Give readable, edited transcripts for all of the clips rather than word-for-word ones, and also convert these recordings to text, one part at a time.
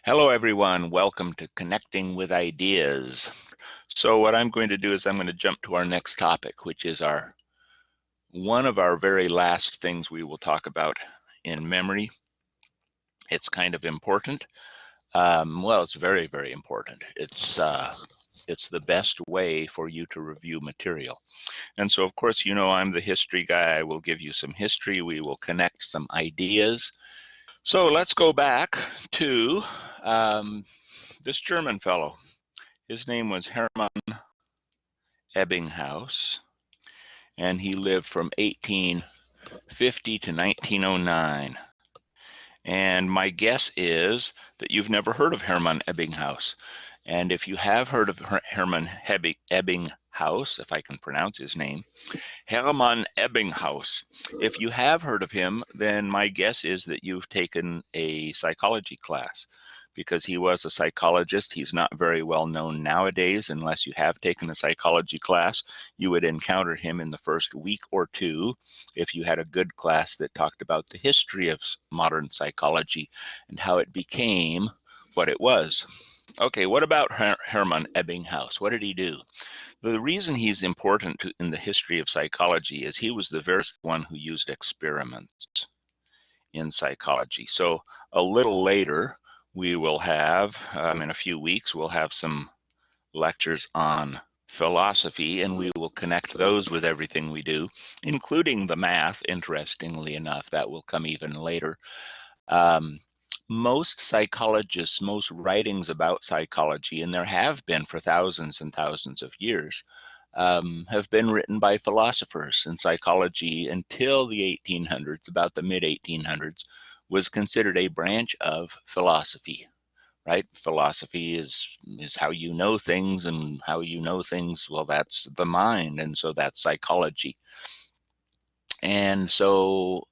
Hello, everyone. Welcome to Connecting with Ideas. So what I'm going to do is I'm going to jump to our next topic, which is one of our very last things we will talk about in memory. It's kind of important. Well, it's very, very important. It's the best way for you to review material. And so, of course, I'm the history guy. I will give you some history. We will connect some ideas. So let's go back to this German fellow. His name was Hermann Ebbinghaus, and he lived from 1850 to 1909. And my guess is that you've never heard of Hermann Ebbinghaus. And if you have heard of Hermann Ebbinghaus, if I can pronounce his name, Hermann Ebbinghaus, if you have heard of him, then my guess is that you've taken a psychology class, because he was a psychologist. He's not very well known nowadays. Unless you have taken a psychology class, you would encounter him in the first week or two if you had a good class that talked about the history of modern psychology and how it became what it was. Okay, what about Hermann Ebbinghaus? What did he do? The reason he's important in the history of psychology is he was the very one who used experiments in psychology. So a little later, we will have, in a few weeks, we'll have some lectures on philosophy, and we will connect those with everything we do, including the math, interestingly enough. That will come even later. Most psychologists, most writings about psychology, and there have been for thousands and thousands of years, have been written by philosophers. And psychology, until the 1800s, about the mid-1800s, was considered a branch of philosophy, right? Philosophy is how you know things, and how you know things, well, that's the mind, and so that's psychology. And so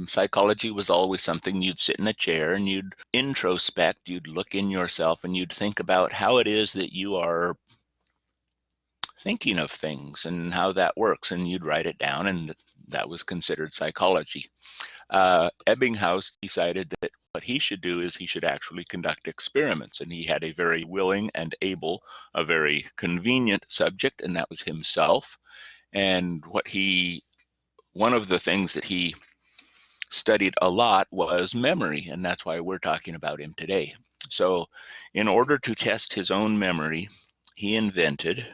psychology was always something you'd sit in a chair and you'd introspect, you'd look in yourself, and you'd think about how it is that you are thinking of things and how that works, and you'd write it down, and that was considered psychology. Ebbinghaus decided that what he should do is he should actually conduct experiments, and he had a very willing and able, a very convenient subject, and that was himself. And one of the things that he studied a lot was memory, and that's why we're talking about him today. So in order to test his own memory, he invented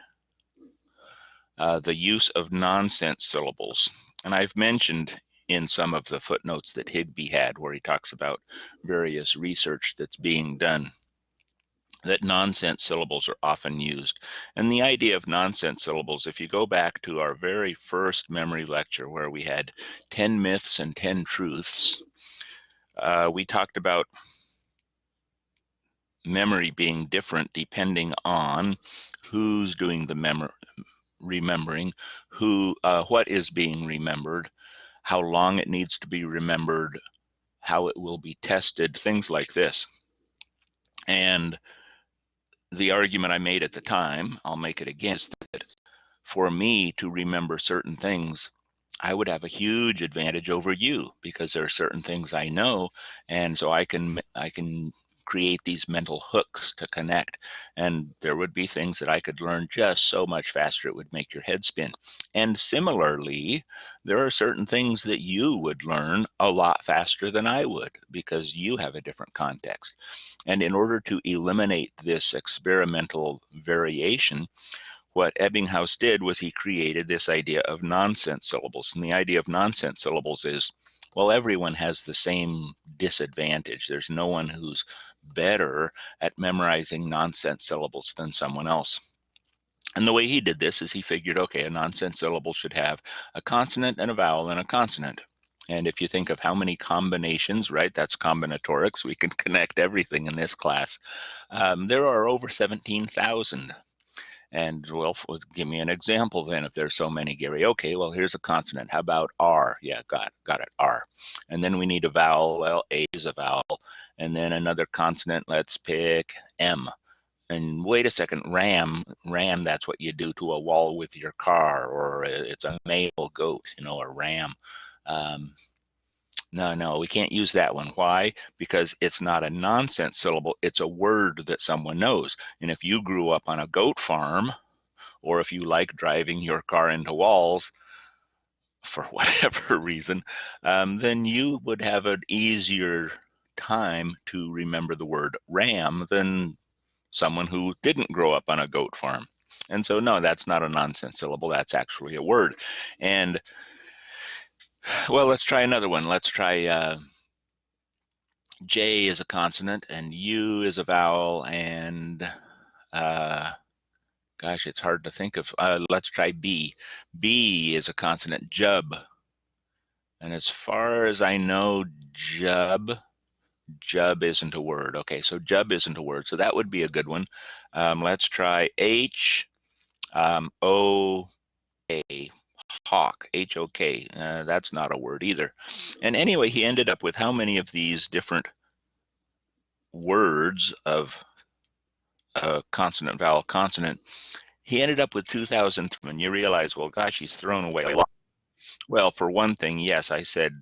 the use of nonsense syllables. And I've mentioned in some of the footnotes that Higbee had, where he talks about various research that's being done, that nonsense syllables are often used. And the idea of nonsense syllables, if you go back to our very first memory lecture where we had 10 myths and 10 truths, we talked about memory being different depending on who's doing the remembering, what is being remembered, how long it needs to be remembered, how it will be tested, things like this. And the argument I made at the time, I'll make it again, is that for me to remember certain things, I would have a huge advantage over you, because there are certain things I know, and so I can create these mental hooks to connect, and there would be things that I could learn just so much faster it would make your head spin. And similarly, there are certain things that you would learn a lot faster than I would, because you have a different context. And in order to eliminate this experimental variation, what Ebbinghaus did was he created this idea of nonsense syllables. And the idea of nonsense syllables is, well, everyone has the same disadvantage. There's no one who's better at memorizing nonsense syllables than someone else. And the way he did this is he figured, okay, a nonsense syllable should have a consonant and a vowel and a consonant. And if you think of how many combinations, right, that's combinatorics, we can connect everything in this class. There are over 17,000. And well, give me an example then, if there's so many, Gary. Okay, well, here's a consonant. How about R? Yeah, got it, R. And then we need a vowel. Well, A is a vowel. And then another consonant, let's pick M. And wait a second, ram, that's what you do to a wall with your car, or it's a male goat, a ram. No, we can't use that one. Why? Because it's not a nonsense syllable. It's a word that someone knows. And if you grew up on a goat farm, or if you like driving your car into walls for whatever reason, then you would have an easier time to remember the word ram than someone who didn't grow up on a goat farm. And so, no, that's not a nonsense syllable. That's actually a word. And, well, let's try another one. Let's try J is a consonant, and U is a vowel, and gosh, it's hard to think of. Let's try B. B is a consonant, jub. And as far as I know, jub isn't a word. Okay, so jub isn't a word, so that would be a good one. Let's try H, O, A, hawk, H-O-K. That's not a word either. And anyway, he ended up with how many of these different words of consonant, vowel, consonant? He ended up with 2,000, and you realize, well, gosh, he's thrown away a lot. Well, for one thing, yes, I said,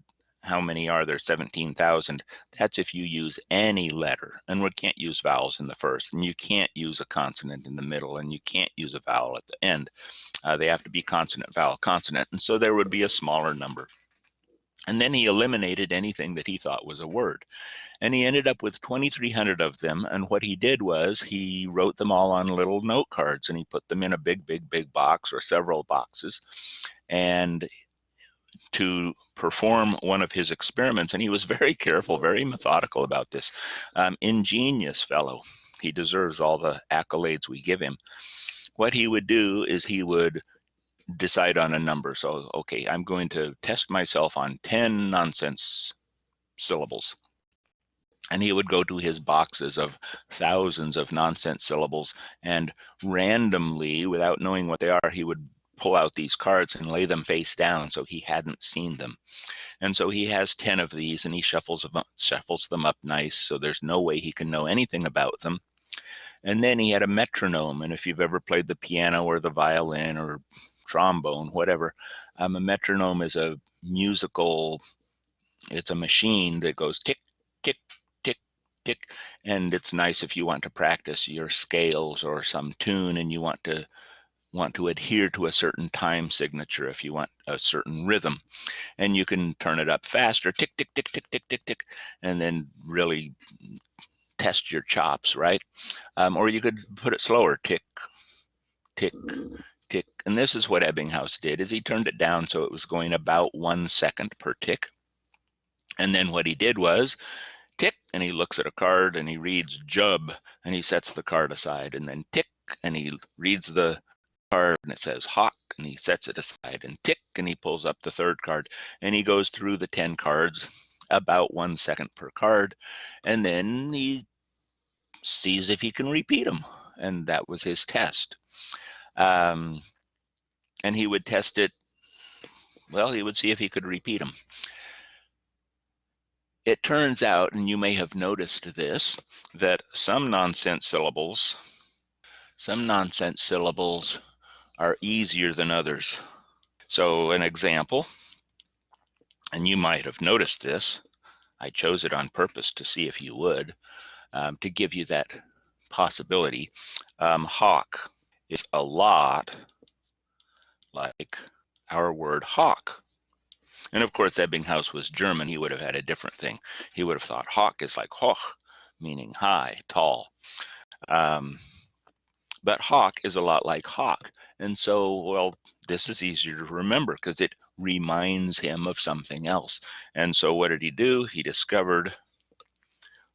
how many are there? 17,000. That's if you use any letter, and we can't use vowels in the first, and you can't use a consonant in the middle, and you can't use a vowel at the end. They have to be consonant, vowel, consonant, and so there would be a smaller number. And then he eliminated anything that he thought was a word. And he ended up with 2,300 of them. And what he did was he wrote them all on little note cards, and he put them in a big box or several boxes. And to perform one of his experiments, and he was very careful, very methodical about this. Ingenious fellow. He deserves all the accolades we give him. What he would do is he would decide on a number. So, okay, I'm going to test myself on 10 nonsense syllables. And he would go to his boxes of thousands of nonsense syllables, and randomly, without knowing what they are, he would pull out these cards and lay them face down so he hadn't seen them. And so he has 10 of these, and he shuffles them up nice, so there's no way he can know anything about them. And then he had a metronome, and if you've ever played the piano or the violin or trombone, whatever, a metronome is a musical, it's a machine that goes tick, tick, tick, tick, and it's nice if you want to practice your scales or some tune and you want to adhere to a certain time signature if you want a certain rhythm. And you can turn it up faster, tick, tick, tick, tick, tick, tick, tick, and then really test your chops, right? Or you could put it slower, tick, tick, tick. And this is what Ebbinghaus did, is he turned it down so it was going about 1 second per tick. And then what he did was tick, and he looks at a card and he reads jub, and he sets the card aside, and then tick, and he reads the card and it says hawk, and he sets it aside, and tick, and he pulls up the third card, and he goes through the 10 cards about 1 second per card, and then he sees if he can repeat them. And that was his test. And he would test it, well, he would see if he could repeat them. It turns out, and you may have noticed this, that some nonsense syllables are easier than others. So an example, and you might have noticed this, I chose it on purpose to see if you would, to give you that possibility. Hawk is a lot like our word hawk. And of course, Ebbinghaus was German. He would have had a different thing. He would have thought hawk is like hoch, meaning high, tall. But hawk is a lot like hawk. And so, well, this is easier to remember because it reminds him of something else. And so what did he do? He discovered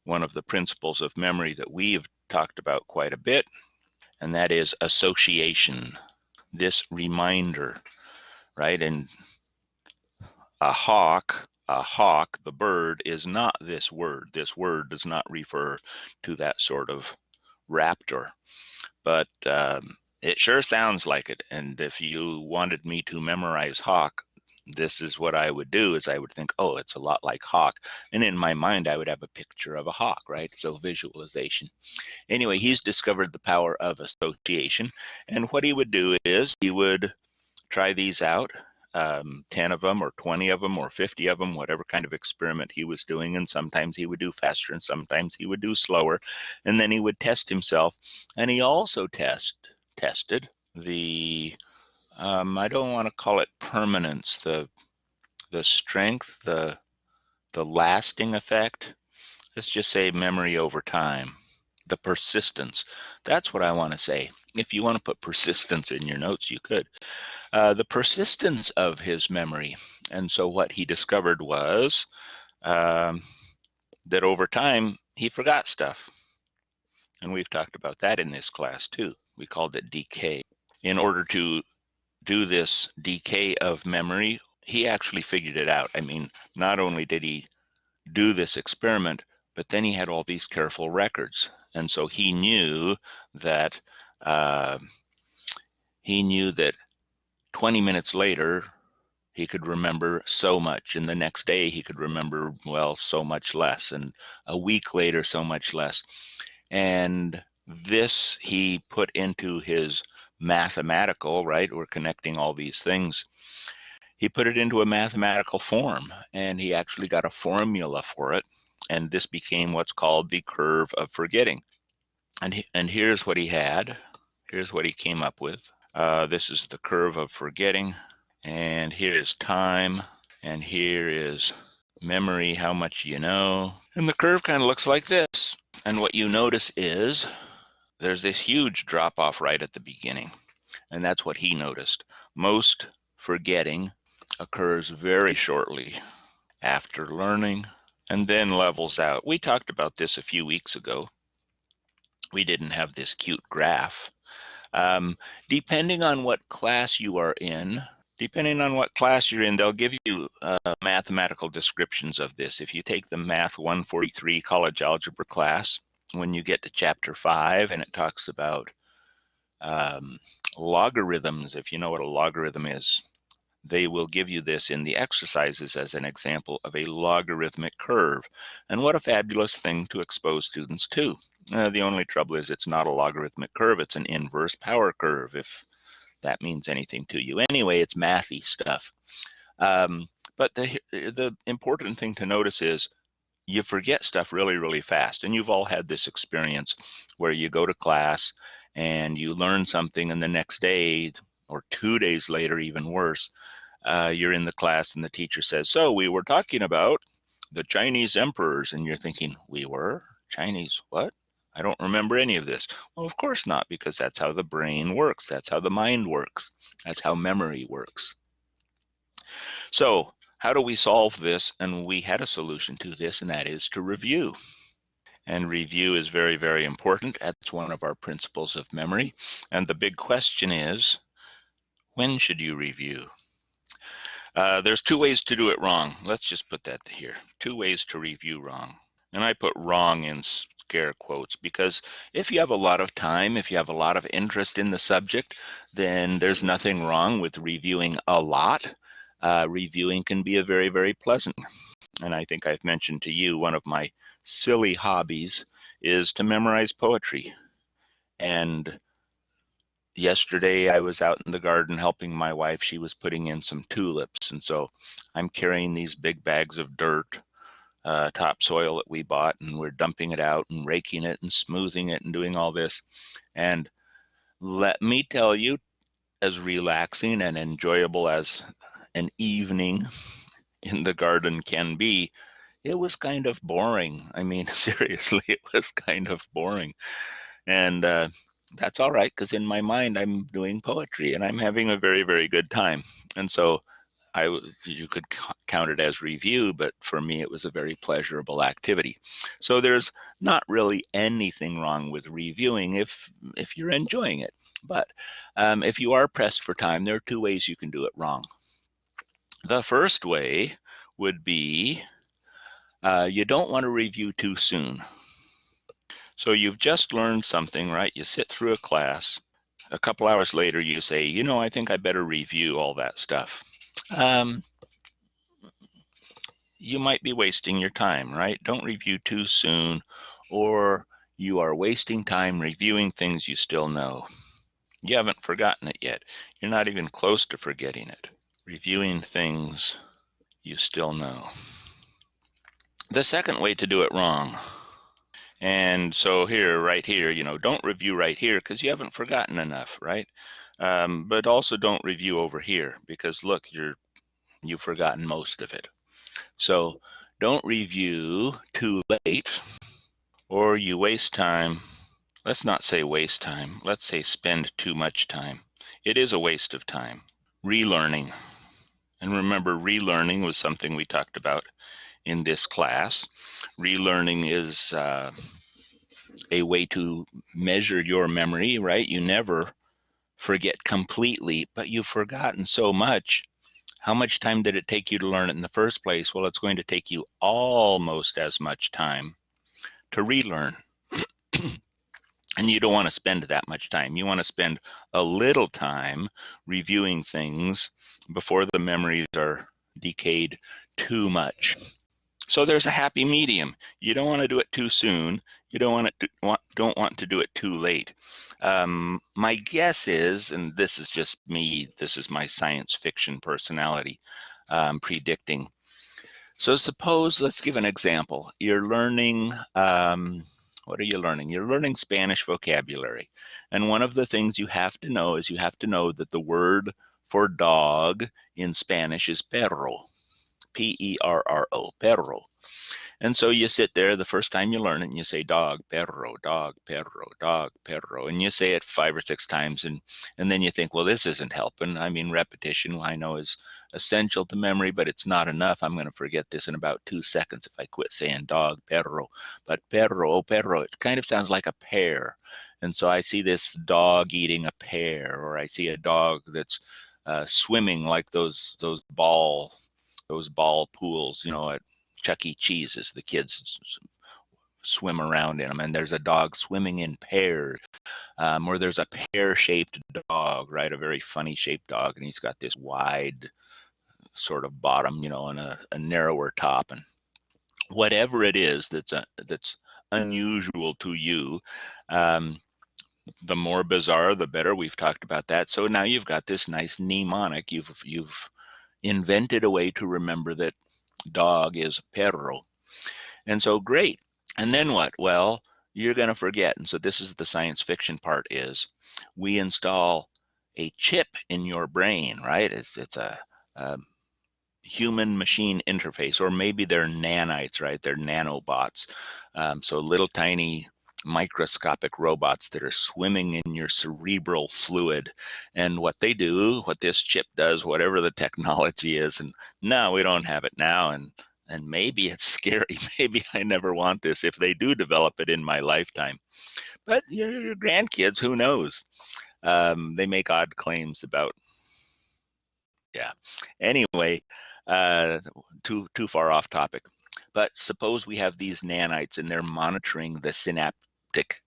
one of the principles of memory that we've talked about quite a bit, and that is association, this reminder, right? And a hawk, the bird, is not this word. This word does not refer to that sort of raptor, but it sure sounds like it. And if you wanted me to memorize hawk, this is what I would do, is I would think, oh, it's a lot like hawk. And in my mind, I would have a picture of a hawk, right? So visualization. Anyway, he's discovered the power of association. And what he would do is he would try these out. 10 of them or 20 of them or 50 of them, whatever kind of experiment he was doing. And sometimes he would do faster and sometimes he would do slower. And then he would test himself. And he also tested the, I don't want to call it permanence, the strength, the lasting effect. Let's just say memory over time. The persistence. That's what I want to say. If you want to put persistence in your notes, you could. The persistence of his memory. And so what he discovered was that over time, he forgot stuff. And we've talked about that in this class too. We called it decay. In order to do this decay of memory, he actually figured it out. I mean, not only did he do this experiment, but then he had all these careful records. And so he knew that 20 minutes later, he could remember so much, and the next day he could remember, well, so much less, and a week later, so much less. And this he put into his mathematical, right? We're connecting all these things. He put it into a mathematical form, and he actually got a formula for it, and this became what's called the curve of forgetting. And here's what he had. Here's what he came up with. This is the curve of forgetting. And here is time, and here is memory, how much you know. And the curve kind of looks like this. And what you notice is there's this huge drop off right at the beginning. And that's what he noticed. Most forgetting occurs very shortly after learning and then levels out. We talked about this a few weeks ago. We didn't have this cute graph. Depending on what class you are in, they'll give you mathematical descriptions of this. If you take the Math 143 college algebra class, when you get to chapter 5 and it talks about logarithms, if you know what a logarithm is, they will give you this in the exercises as an example of a logarithmic curve. And what a fabulous thing to expose students to. The only trouble is it's not a logarithmic curve, it's an inverse power curve, if that means anything to you. Anyway, it's mathy stuff. But the important thing to notice is you forget stuff really, really fast. And you've all had this experience where you go to class and you learn something, and the next day or 2 days later, even worse, you're in the class and the teacher says, so we were talking about the Chinese emperors. And you're thinking, we were? Chinese what? I don't remember any of this. Well, of course not, because that's how the brain works. That's how the mind works. That's how memory works. So how do we solve this? And we had a solution to this, and that is to review. And review is very, very important. That's one of our principles of memory. And the big question is, when should you review? There's 2 ways to do it wrong. Let's just put that here. 2 ways to review wrong. And I put wrong in scare quotes because if you have a lot of time, if you have a lot of interest in the subject, then there's nothing wrong with reviewing a lot. Reviewing can be a very, very pleasant. And I think I've mentioned to you one of my silly hobbies is to memorize poetry. And yesterday I was out in the garden helping my wife. She was putting in some tulips. And so I'm carrying these big bags of dirt, topsoil that we bought, and we're dumping it out and raking it and smoothing it and doing all this. And let me tell you, as relaxing and enjoyable as an evening in the garden can be, it was kind of boring. I mean, seriously, it was kind of boring. And that's all right, because in my mind, I'm doing poetry and I'm having a very, very good time. And so you could count it as review, but for me, it was a very pleasurable activity. So there's not really anything wrong with reviewing if you're enjoying it. But if you are pressed for time, there are 2 ways you can do it wrong. The first way would be you don't want to review too soon. So you've just learned something, right? You sit through a class. A couple hours later, you say, you know, I think I better review all that stuff. You might be wasting your time, right? Don't review too soon, or you are wasting time reviewing things you still know. You haven't forgotten it yet. You're not even close to forgetting it. Reviewing things you still know. The second way to do it wrong. And so here, right here, don't review right here because you haven't forgotten enough, right? But also don't review over here because look, you've forgotten most of it. So don't review too late or you waste time. Let's not say waste time. Let's say spend too much time. It is a waste of time. Relearning. And remember, relearning was something we talked about in this class. Relearning is a way to measure your memory, right? You never forget completely, but you've forgotten so much. How much time did it take you to learn it in the first place? Well, it's going to take you almost as much time to relearn. And you don't want to spend that much time. You want to spend a little time reviewing things before the memories are decayed too much. So there's a happy medium. You don't want to do it too soon. You don't want to do it too late. My guess is, and this is just me, this is my science fiction personality predicting. So suppose, let's give an example. You're learning, what are you learning? You're learning Spanish vocabulary. And one of the things you have to know is you have to know that the word for dog in Spanish is perro. P-E-R-R-O, perro. And so you sit there the first time you learn it and you say dog, perro, dog, perro, dog, perro. And you say it 5 or 6 times and then you think, well, this isn't helping. I mean, repetition, I know, is essential to memory, but it's not enough. I'm going to forget this in about 2 seconds if I quit saying dog, perro. But perro, perro, it kind of sounds like a pear. And so I see this dog eating a pear, or I see a dog that's swimming like those ball pools, at Chuck E. Cheese as the kids swim around in them, and there's a dog swimming in pairs, or there's a pear-shaped dog, right? A very funny shaped dog, and he's got this wide sort of bottom, and a narrower top, and whatever it is that's unusual to you, the more bizarre, the better. We've talked about that. So now you've got this nice mnemonic. You've invented a way to remember that dog is perro. And so great. And then what? Well, you're going to forget. And so this is the science fiction part, is we install a chip in your brain, right? It's a human machine interface, or maybe they're nanites, right? They're nanobots. So little tiny microscopic robots that are swimming in your cerebral fluid. And what they do, what this chip does, whatever the technology is, and no, we don't have it now, and maybe it's scary. Maybe I never want this if they do develop it in my lifetime. But your grandkids, who knows? They make odd claims about, yeah. Anyway, too far off topic. But suppose we have these nanites and they're monitoring the synaptic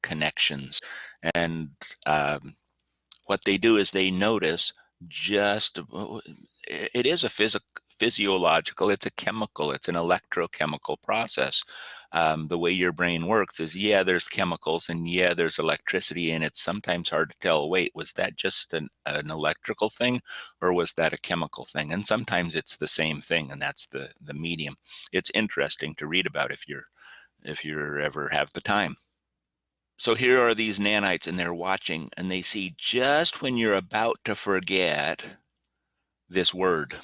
connections. And what they do is they notice it is a physiological, it's a chemical, it's an electrochemical process. The way your brain works is, yeah, there's chemicals and yeah, there's electricity, and it's sometimes hard to tell, wait, was that just an electrical thing or was that a chemical thing? And sometimes it's the same thing, and that's the medium. It's interesting to read about if you're ever have the time. So here are these nanites, and they're watching, and they see just when you're about to forget this word.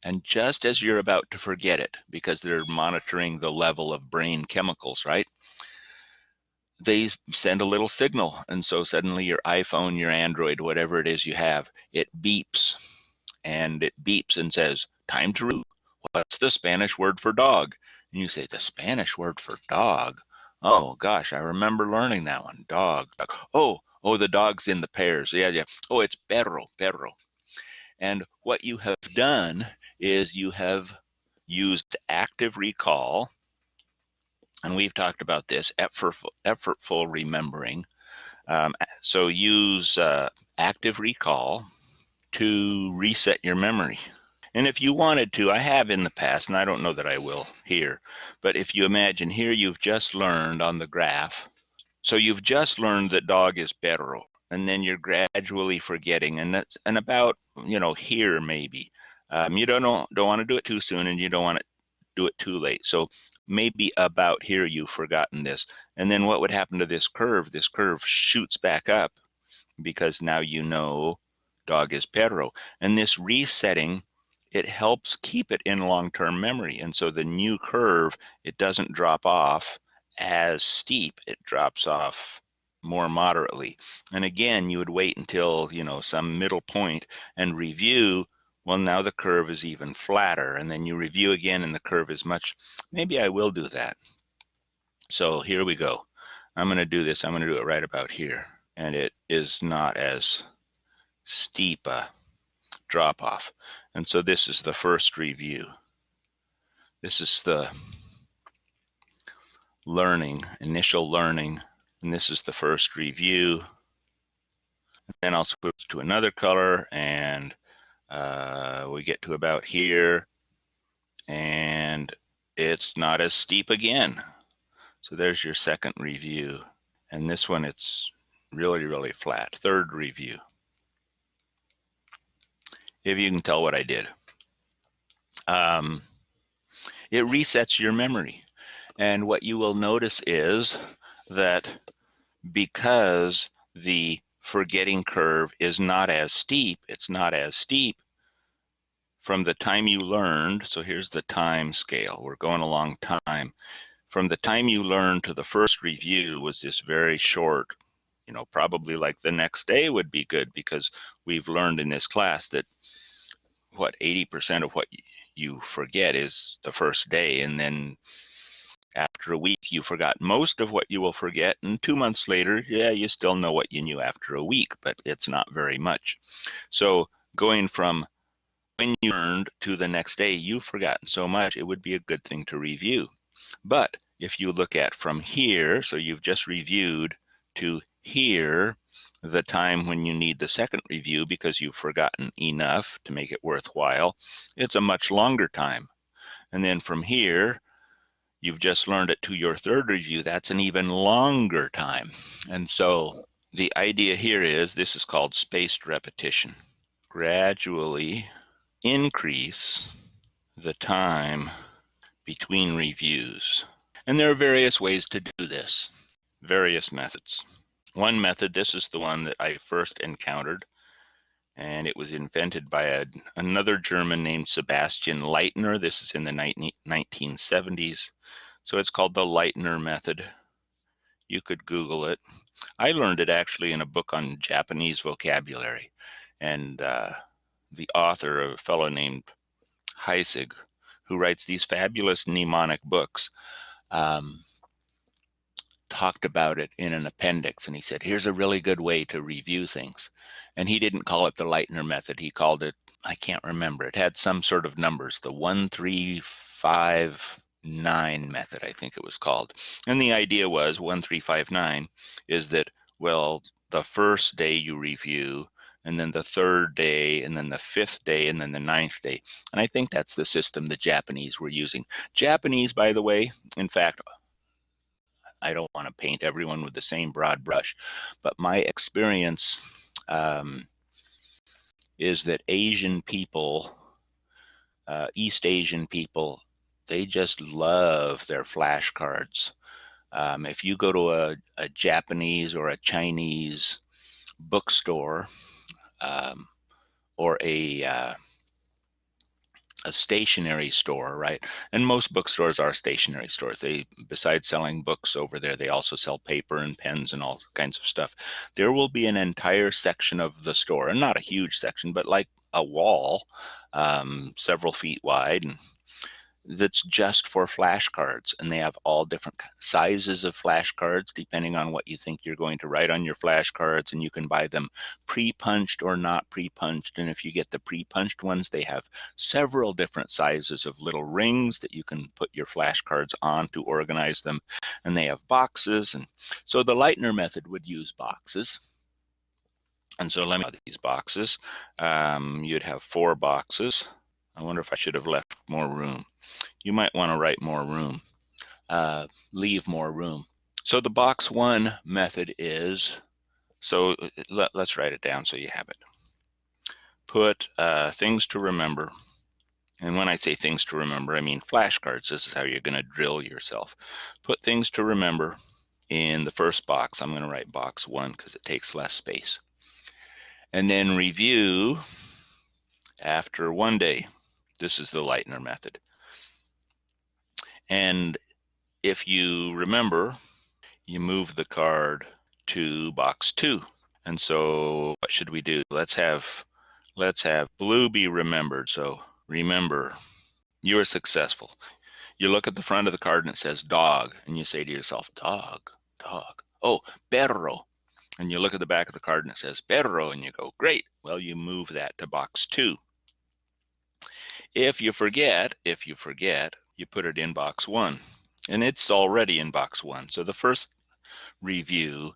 And just as you're about to forget it, because they're monitoring the level of brain chemicals, right? They send a little signal. And so suddenly your iPhone, your Android, whatever it is you have, it beeps. And it beeps and says, time to review. What's the Spanish word for dog? And you say, the Spanish word for dog? Oh, gosh, I remember learning that one. Dog. Oh, the dog's in the pairs. Yeah. Oh, it's perro, perro. And what you have done is you have used active recall, and we've talked about this, effortful remembering. So use active recall to reset your memory. And if you wanted to, I have in the past, and I don't know that I will here, but if you imagine here, you've just learned on the graph. So you've just learned that dog is perro, and then you're gradually forgetting, and about here maybe You don't want to do it too soon, and you don't want to do it too late. So maybe about here you've forgotten this. And then what would happen to this curve? This curve shoots back up because now you know dog is perro. And this resetting, it helps keep it in long-term memory. And so the new curve, it doesn't drop off as steep, it drops off more moderately. And again, you would wait until, you know, some middle point and review. Well, now the curve is even flatter, and then you review again and the curve is much, maybe I will do that. So here we go. I'm going to do this. I'm going to do it right about here. And it is not as steep a drop off. And so this is the first review. This is the learning, initial learning. And this is the first review. And then I'll switch to another color, and we get to about here, and it's not as steep again. So there's your second review. And this one, it's really, really flat. Third review. If you can tell what I did. It resets your memory. And what you will notice is that because the forgetting curve is not as steep, it's not as steep from the time you learned. So here's the time scale. We're going along time. From the time you learned to the first review was this very short, you know, probably like the next day would be good, because we've learned in this class that what 80% of what you forget is the first day, and then after a week you forgot most of what you will forget, and 2 months later, yeah, you still know what you knew after a week, but it's not very much. So going from when you learned to the next day, you've forgotten so much, it would be a good thing to review. But if you look at from here, so you've just reviewed, to here, the time when you need the second review because you've forgotten enough to make it worthwhile, it's a much longer time. And then from here, you've just learned it to your third review, that's an even longer time. And so the idea here is, this is called spaced repetition. Gradually increase the time between reviews. And there are various ways to do this, various methods. One method, this is the one that I first encountered, and it was invented by another German named Sebastian Leitner. This is in the 1970s. So it's called the Leitner method. You could Google it. I learned it actually in a book on Japanese vocabulary. And the author, a fellow named Heisig, who writes these fabulous mnemonic books, talked about it in an appendix, and he said, here's a really good way to review things. And he didn't call it the Leitner method. He called it, I can't remember, it had some sort of numbers, the 1359 method, I think it was called. And the idea was 1359 is that, well, the first day you review, and then the third day, and then the fifth day, and then the ninth day. And I think that's the system the Japanese were using. Japanese, by the way, in fact, I don't want to paint everyone with the same broad brush, but my experience is that Asian people, East Asian people, they just love their flashcards. If you go to a Japanese or a Chinese bookstore, or a stationery store, right? And most bookstores are stationery stores. They, besides selling books over there, they also sell paper and pens and all kinds of stuff. There will be an entire section of the store, and not a huge section, but like a wall, several feet wide, and that's just for flashcards. And they have all different sizes of flashcards depending on what you think you're going to write on your flashcards, and you can buy them pre-punched or not pre-punched. And if you get the pre-punched ones, they have several different sizes of little rings that you can put your flashcards on to organize them, and they have boxes. And so the Leitner method would use boxes. And so let me these boxes. You'd have 4 boxes. I wonder if I should have left more room. You might want to write more room, leave more room. So the box 1 method is, so let's write it down so you have it. Put things to remember. And when I say things to remember, I mean flashcards. This is how you're going to drill yourself. Put things to remember in the first box. I'm going to write box 1 because it takes less space. And then review after 1 day. This is the Lightner method. And if you remember, you move the card to box 2. And so what should we do? Let's have blue be remembered. So remember, you are successful. You look at the front of the card and it says dog, and you say to yourself, dog, dog. Oh, perro. And you look at the back of the card and it says perro, and you go, great. Well, you move that to box 2. If you forget, you put it in box 1, and it's already in box 1. So the first review,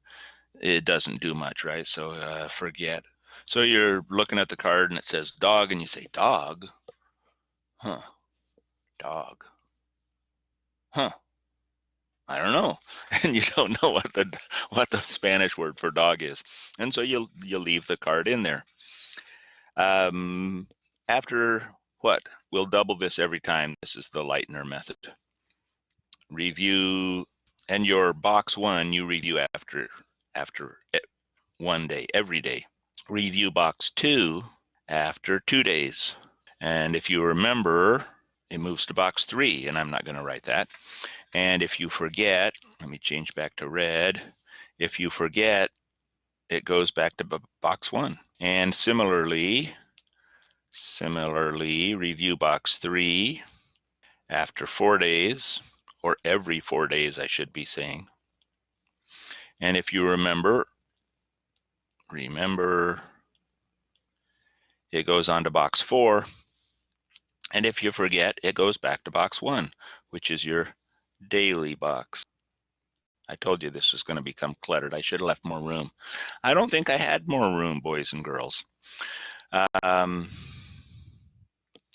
it doesn't do much, right? So forget. So you're looking at the card and it says dog, and you say dog, huh? Dog, huh? I don't know, and you don't know what the Spanish word for dog is, and so you leave the card in there. After what? We'll double this every time. This is the Lightner method. Review, and your box 1 you review after 1 day, every day. Review box 2 after 2 days, and if you remember, it moves to box 3, and I'm not going to write that. And if you forget, let me change back to red. If you forget, it goes back to box 1. And similarly, review box 3 after 4 days, or every 4 days, I should be saying. And if you remember, it goes on to box 4. And if you forget, it goes back to box 1, which is your daily box. I told you this was going to become cluttered. I should have left more room. I don't think I had more room, boys and girls.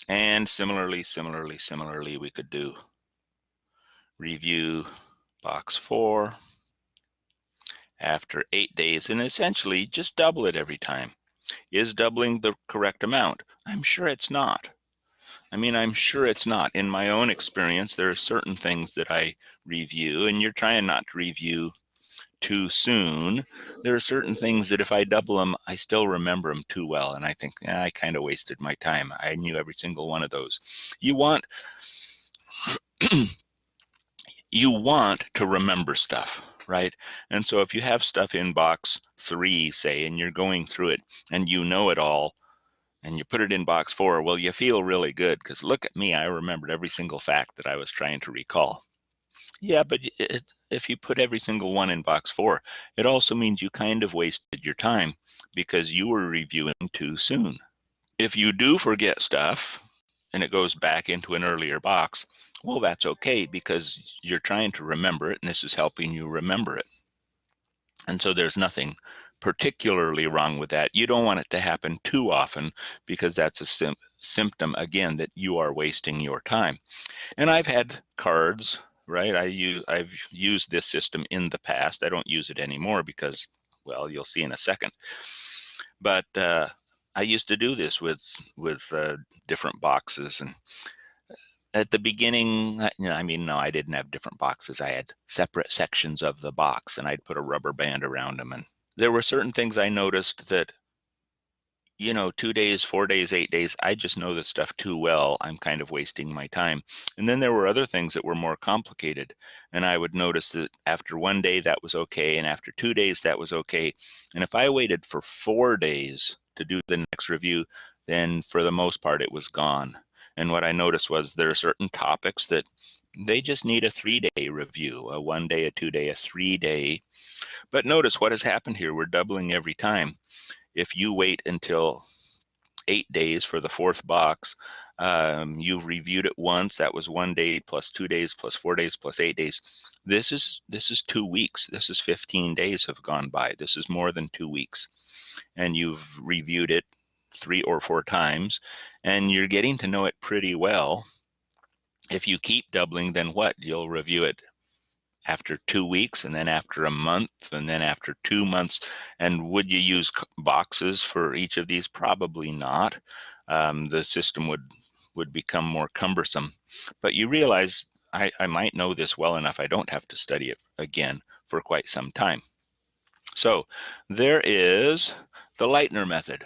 And similarly, we could do review box 4 after 8 days, and essentially just double it every time. Is doubling the correct amount? I'm sure it's not. I'm sure it's not. In my own experience, there are certain things that I review, and you're trying not to review too soon. There are certain things that if I double them, I still remember them too well, and I think, I kind of wasted my time. I knew every single one of those. You want to remember stuff, right? And so if you have stuff in box 3, say, and you're going through it, and you know it all, and you put it in box 4, well, you feel really good, because look at me, I remembered every single fact that I was trying to recall. Yeah, but if you put every single one in box 4, it also means you kind of wasted your time because you were reviewing too soon. If you do forget stuff and it goes back into an earlier box, well, that's okay because you're trying to remember it, and this is helping you remember it. And so there's nothing particularly wrong with that. You don't want it to happen too often because that's a symptom, again, that you are wasting your time. And I've had cards, right? I've used this system in the past. I don't use it anymore because, well, you'll see in a second. But I used to do this with different boxes, and at the beginning, no, I didn't have different boxes. I had separate sections of the box, and I'd put a rubber band around them. And there were certain things I noticed that, 2 days, 4 days, 8 days, I just know this stuff too well. I'm kind of wasting my time. And then there were other things that were more complicated. And I would notice that after 1 day, that was okay. And after 2 days, that was okay. And if I waited for 4 days to do the next review, then for the most part, it was gone. And what I noticed was there are certain topics that they just need a 3-day review, a 1 day, a 2 day, a 3 day. But notice what has happened here. We're doubling every time. If you wait until 8 days for the 4th box, you've reviewed it once. That was 1 day plus 2 days plus 4 days plus 8 days. This is 2 weeks. This is 15 days have gone by. This is more than 2 weeks. And you've reviewed it 3 or 4 times, and you're getting to know it pretty well. If you keep doubling, then what? You'll review it after 2 weeks, and then after a month, and then after 2 months. And would you use boxes for each of these? Probably not. The system would would become more cumbersome. But you realize I might know this well enough. I don't have to study it again for quite some time. So there is the Leitner method,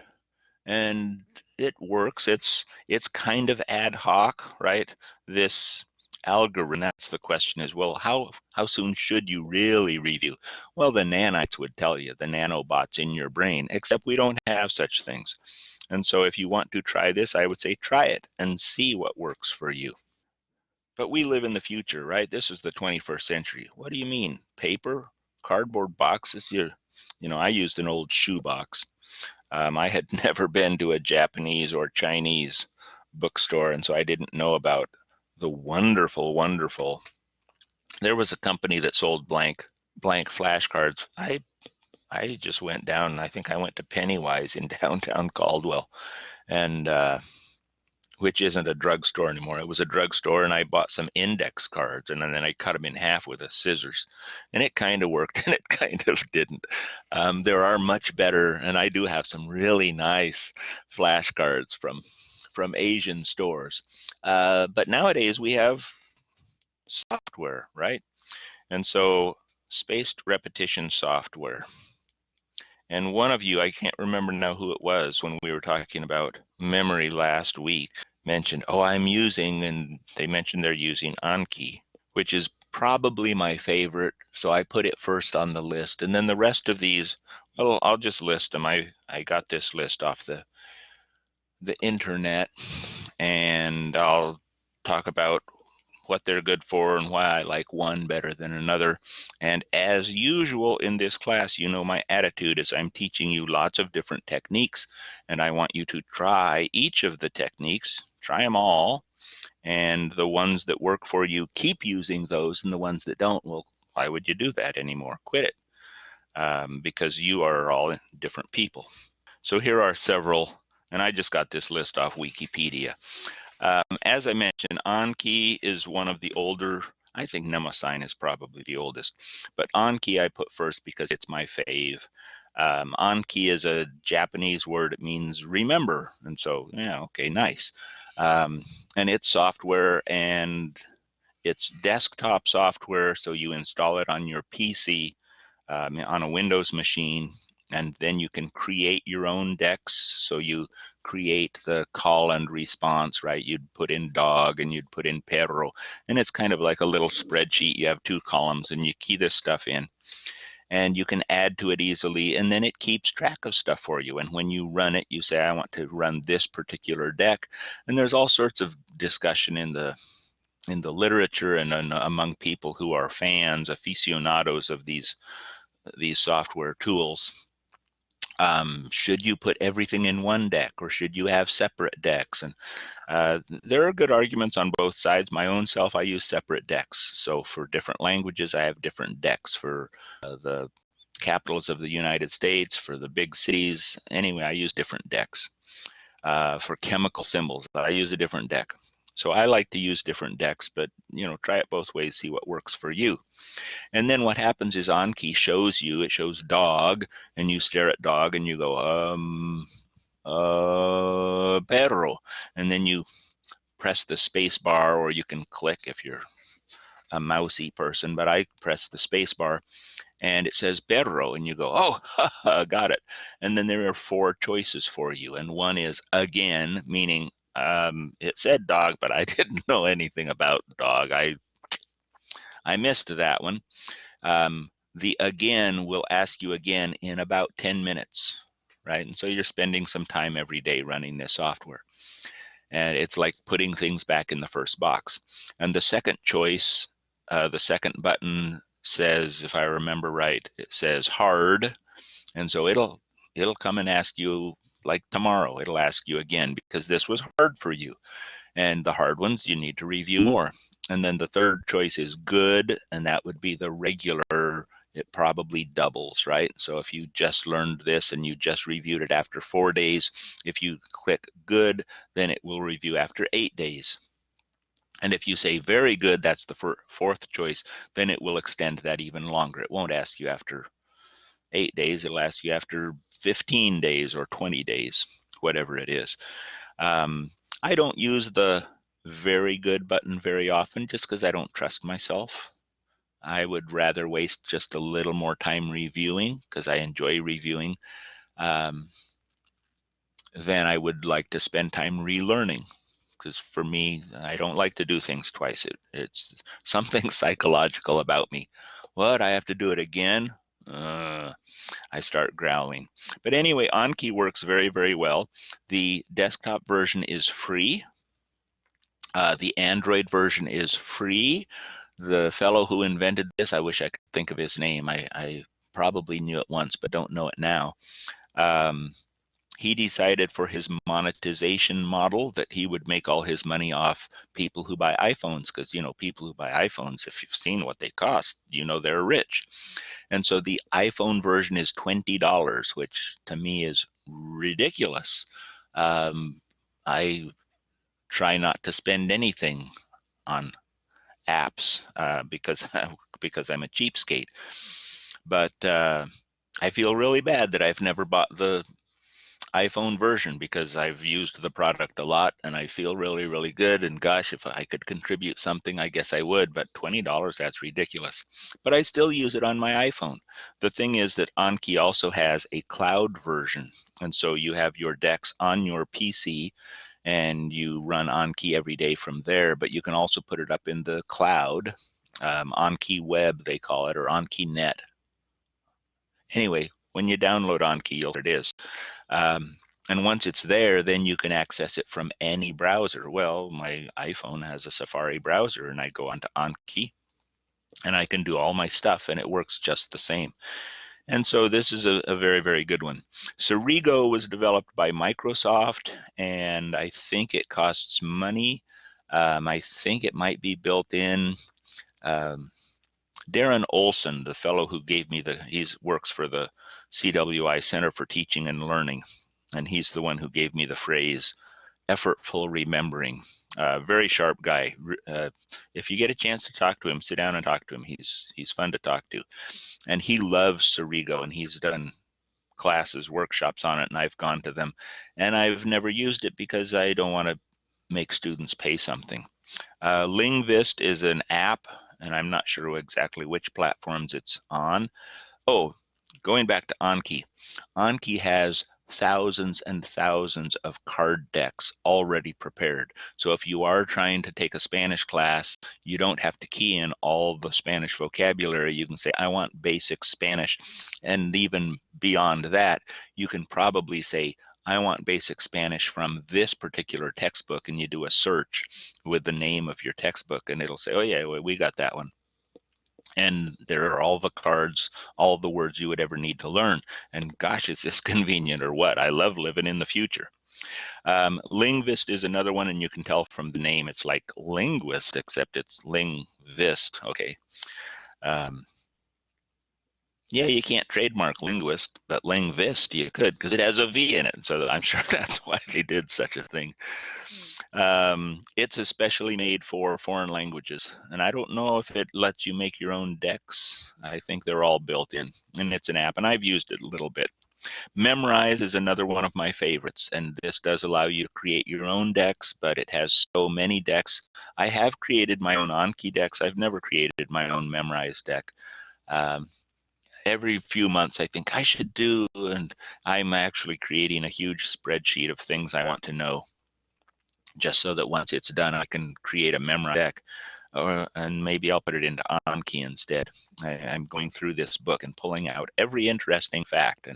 and it works. It's kind of ad hoc, right? This algorithm, that's the question is, well, how soon should you really review? Well, the nanites would tell you, the nanobots in your brain, except we don't have such things. And so if you want to try this, I would say try it and see what works for you. But we live in the future, right? This is the 21st century. What do you mean? Paper? Cardboard boxes? I used an old shoe box. I had never been to a Japanese or Chinese bookstore, and so I didn't know about the wonderful. There was a company that sold blank flashcards. I just went down. I think I went to Pennywise in downtown Caldwell, and which isn't a drugstore anymore. It was a drugstore, and I bought some index cards, and then I cut them in half with a scissors, and it kind of worked, and it kind of didn't. There are much better, and I do have some really nice flashcards from Asian stores. But nowadays we have software, right? And so spaced repetition software. And one of you, I can't remember now who it was when we were talking about memory last week, mentioned, and they mentioned they're using Anki, which is probably my favorite. So I put it first on the list. And then the rest of these, well, I'll just list them. I got this list off the internet, and I'll talk about what they're good for and why I like one better than another. And as usual in this class, my attitude is I'm teaching you lots of different techniques, and I want you to try each of the techniques, try them all, and the ones that work for you, keep using those, and the ones that don't, well, why would you do that anymore? Quit it, because you are all different people. So here are several, and I just got this list off Wikipedia. As I mentioned, Anki is one of the older. I think Mnemosyne is probably the oldest, but Anki I put first because it's my fave. Anki is a Japanese word. It means remember, and so yeah, okay, nice. And it's software, and it's desktop software, so you install it on your PC, on a Windows machine, and then you can create your own decks. So you create the call and response, right? You'd put in dog and you'd put in perro, and it's kind of like a little spreadsheet. You have 2 columns, and you key this stuff in, and you can add to it easily, and then it keeps track of stuff for you. And when you run it, you say, I want to run this particular deck, and there's all sorts of discussion in the literature and among people who are fans, aficionados of these software tools. Should you put everything in one deck, or should you have separate decks? And there are good arguments on both sides. My own self, I use separate decks. So for different languages, I have different decks. For the capitals of the United States, for the big cities, anyway, I use different decks. For chemical symbols, I use a different deck. So I like to use different decks, but try it both ways, see what works for you. And then what happens is Anki shows you, it shows dog, and you stare at dog and you go, perro. And then you press the space bar, or you can click if you're a mousy person, but I press the space bar and it says perro, and you go, oh, got it. And then there are 4 choices for you. And one is again, meaning it said dog, but I didn't know anything about dog. I missed that one. The again will ask you again in about 10 minutes, right? And so you're spending some time every day running this software. And it's like putting things back in the first box. And the second choice, the second button says, if I remember right, it says hard. And so it'll come and ask you, like tomorrow, it'll ask you again, because this was hard for you. And the hard ones, you need to review more. And then the third choice is good, and that would be the regular. It probably doubles, right? So if you just learned this and you just reviewed it after 4 days, if you click good, then it will review after 8 days. And if you say very good, that's the fourth choice, then it will extend that even longer. It won't ask you after 8 days, it'll ask you after 15 days or 20 days, whatever it is. I don't use the very good button very often just because I don't trust myself. I would rather waste just a little more time reviewing, because I enjoy reviewing, um, than I would like to spend time relearning. Because for me, I don't like to do things twice. It's something psychological about me. What, I have to do it again? I start growling. But anyway, Anki works very, very well. The desktop version is free. The Android version is free. The fellow who invented this, I wish I could think of his name. I probably knew it once, but don't know it now. He decided for his monetization model that he would make all his money off people who buy iPhones, because, you know, people who buy iPhones, if you've seen what they cost, you know they're rich. And so the iPhone version is $20, which to me is ridiculous. I try not to spend anything on apps because I'm a cheapskate. But I feel really bad that I've never bought the iPhone version, because I've used the product a lot and I feel really, really good. And gosh, if I could contribute something, I guess I would, but $20, that's ridiculous. But I still use it on my iPhone. The thing is that Anki also has a cloud version. And so you have your decks on your PC and you run Anki every day from there, but you can also put it up in the cloud, Anki Web, they call it, or Anki Net. Anyway, when you download Anki, you'll it is. And once it's there, then you can access it from any browser. Well, my iPhone has a Safari browser, and I go onto Anki, and I can do all my stuff, and it works just the same. And so this is a very, very good one. Cerigo was developed by Microsoft, and I think it costs money. I think it might be built in. Darren Olson, the fellow who gave me he works for the CWI Center for Teaching and Learning, and he's the one who gave me the phrase effortful remembering. Very sharp guy. If you get a chance to talk to him, sit down and talk to him. He's fun to talk to. And he loves Cerigo, and he's done classes, workshops on it, and I've gone to them. And I've never used it because I don't want to make students pay something. Lingvist is an app, and I'm not sure exactly which platforms it's on. Oh, going back to Anki. Anki has thousands and thousands of card decks already prepared. So if you are trying to take a Spanish class, you don't have to key in all the Spanish vocabulary. You can say, I want basic Spanish. And even beyond that, you can probably say, I want basic Spanish from this particular textbook, and you do a search with the name of your textbook, and it'll say, oh yeah, we got that one. And there are all the cards, all the words you would ever need to learn. And gosh, is this convenient or what? I love living in the future. Lingvist is another one, and you can tell from the name, it's like linguist, except it's Lingvist. Okay. Yeah, you can't trademark linguist, but Lingvist you could, because it has a V in it. So I'm sure that's why they did such a thing. It's especially made for foreign languages, and I don't know if it lets you make your own decks. I think they're all built in, and it's an app, and I've used it a little bit. Memrise is another one of my favorites, and this does allow you to create your own decks, but it has so many decks. I have created my own Anki decks. I've never created my own Memrise deck. Every few months I think I should do, and I'm actually creating a huge spreadsheet of things I want to know, just so that once it's done, I can create a Memrise deck, and maybe I'll put it into Anki instead. I'm going through this book and pulling out every interesting fact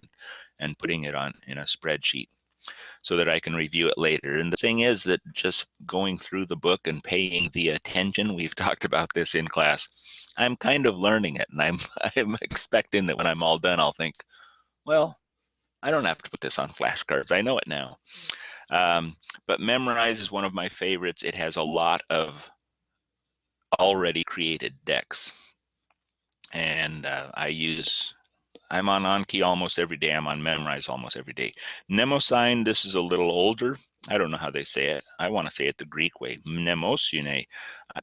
and putting it in a spreadsheet so that I can review it later. And the thing is that just going through the book and paying the attention, we've talked about this in class, I'm kind of learning it, and I'm expecting that when I'm all done, I'll think, well, I don't have to put this on flashcards. I know it now. But Memrise is one of my favorites. It has a lot of already created decks, and I'm on Anki almost every day. I'm on Memrise almost every day. Mnemosyne, this is a little older. I don't know how they say it. I want to say it the Greek way, mnemosyne.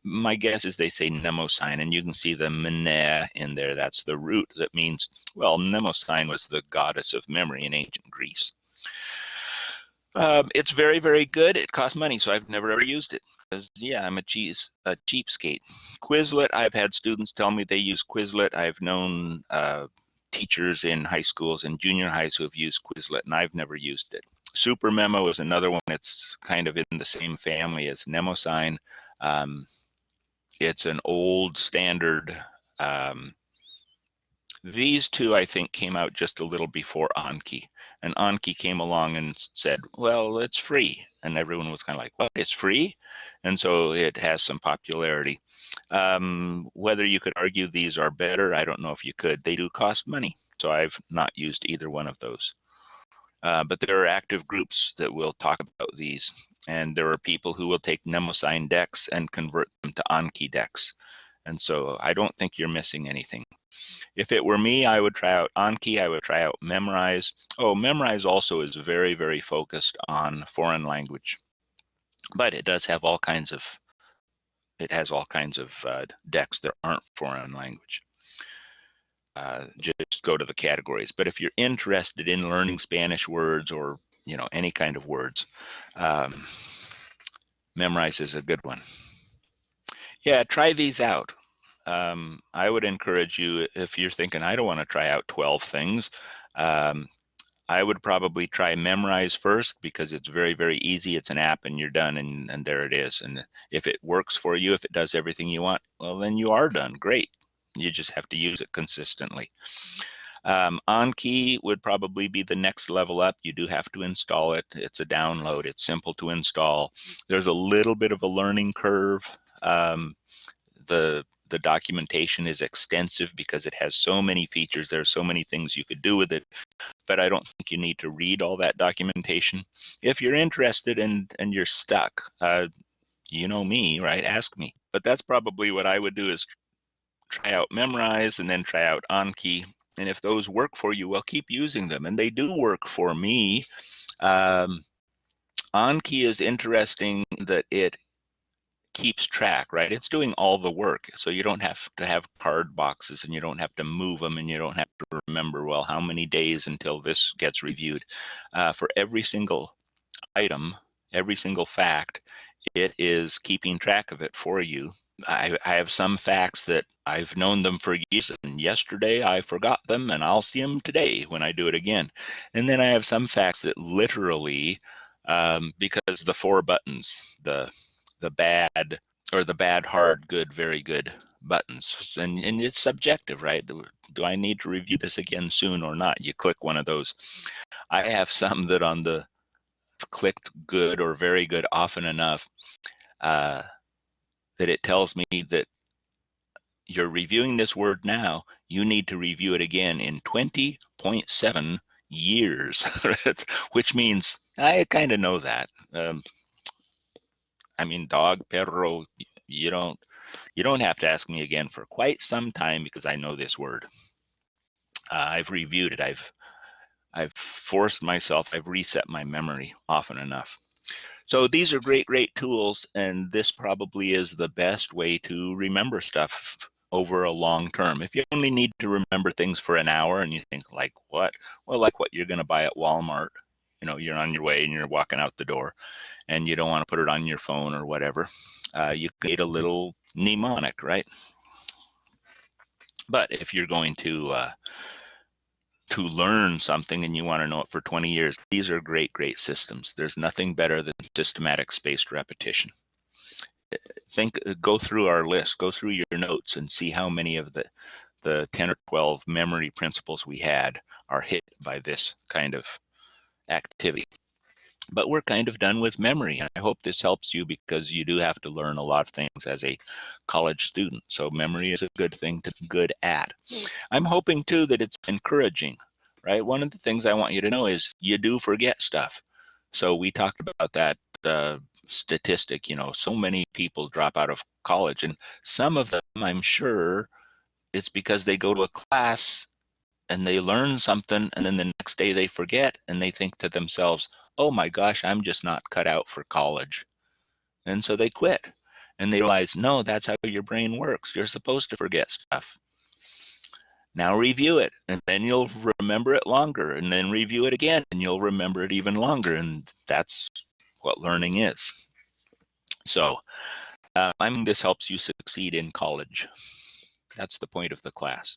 My guess is they say Mnemosyne, and you can see the mne in there. That's the root that means, well, Mnemosyne was the goddess of memory in ancient Greece. It's very, very good. It costs money, so I've never ever used it. Because yeah, I'm a cheapskate. Quizlet, I've had students tell me they use Quizlet. I've known teachers in high schools and junior highs who have used Quizlet, and I've never used it. Super Memo is another one. It's kind of in the same family as Mnemosyne. It's an old standard. These two, I think, came out just a little before Anki. And Anki came along and said, well, it's free. And everyone was kind of like, what, it's free? And so it has some popularity. Whether you could argue these are better, I don't know if you could. They do cost money. So I've not used either one of those. But there are active groups that will talk about these. And there are people who will take Mnemosyne decks and convert them to Anki decks. And so I don't think you're missing anything. If it were me, I would try out Anki. I would try out Memrise. Oh, Memrise also is very, very focused on foreign language, but it does have all kinds of. It has all kinds of decks that aren't foreign language. Just go to the categories. But if you're interested in learning Spanish words or any kind of words, Memrise is a good one. Yeah, try these out. I would encourage you, if you're thinking, I don't want to try out 12 things, I would probably try Memrise first because it's very, very easy. It's an app and you're done, and there it is. And if it works for you, if it does everything you want, well, then you are done. Great. You just have to use it consistently. Anki would probably be the next level up. You do have to install it. It's a download. It's simple to install. There's a little bit of a learning curve. The documentation is extensive because it has so many features. There are so many things you could do with it, but I don't think you need to read all that documentation. If you're interested and you're stuck, you know me, right? Ask me. But that's probably what I would do, is try out Memrise and then try out Anki. And if those work for you, well, keep using them. And they do work for me. Anki is interesting that it keeps track, right? It's doing all the work. So you don't have to have card boxes and you don't have to move them and you don't have to remember, well, how many days until this gets reviewed. For every single item, every single fact, it is keeping track of it for you. I have some facts that I've known them for years, and yesterday I forgot them, and I'll see them today when I do it again. And then I have some facts that literally, because the 4 buttons, the bad, or the bad, hard, good, very good buttons, and it's subjective, right? Do I need to review this again soon or not? You click one of those. I have some that on the clicked good or very good often enough that it tells me that you're reviewing this word now, you need to review it again in 20.7 years, which means I kind of know that. I mean, dog, perro, you don't have to ask me again for quite some time because I know this word. I've reviewed it. I've forced myself. I've reset my memory often enough. So these are great, great tools, and this probably is the best way to remember stuff over a long term. If you only need to remember things for an hour and you think, like what? Well, like what you're going to buy at Walmart. You're on your way and you're walking out the door and you don't want to put it on your phone or whatever. You create a little mnemonic, right? But if you're going to learn something and you want to know it for 20 years, these are great, great systems. There's nothing better than systematic spaced repetition. Go through our list, go through your notes and see how many of the 10 or 12 memory principles we had are hit by this kind of activity. But we're kind of done with memory. I hope this helps you because you do have to learn a lot of things as a college student. So memory is a good thing to be good at. I'm hoping too that it's encouraging, right? One of the things I want you to know is you do forget stuff. So we talked about that statistic, so many people drop out of college, and some of them, I'm sure, it's because they go to a class and they learn something and then the next day they forget and they think to themselves, oh my gosh, I'm just not cut out for college. And so they quit and they realize, no, that's how your brain works. You're supposed to forget stuff. Now review it, and then you'll remember it longer, and then review it again, and you'll remember it even longer. And that's what learning is. So I mean, this helps you succeed in college. That's the point of the class.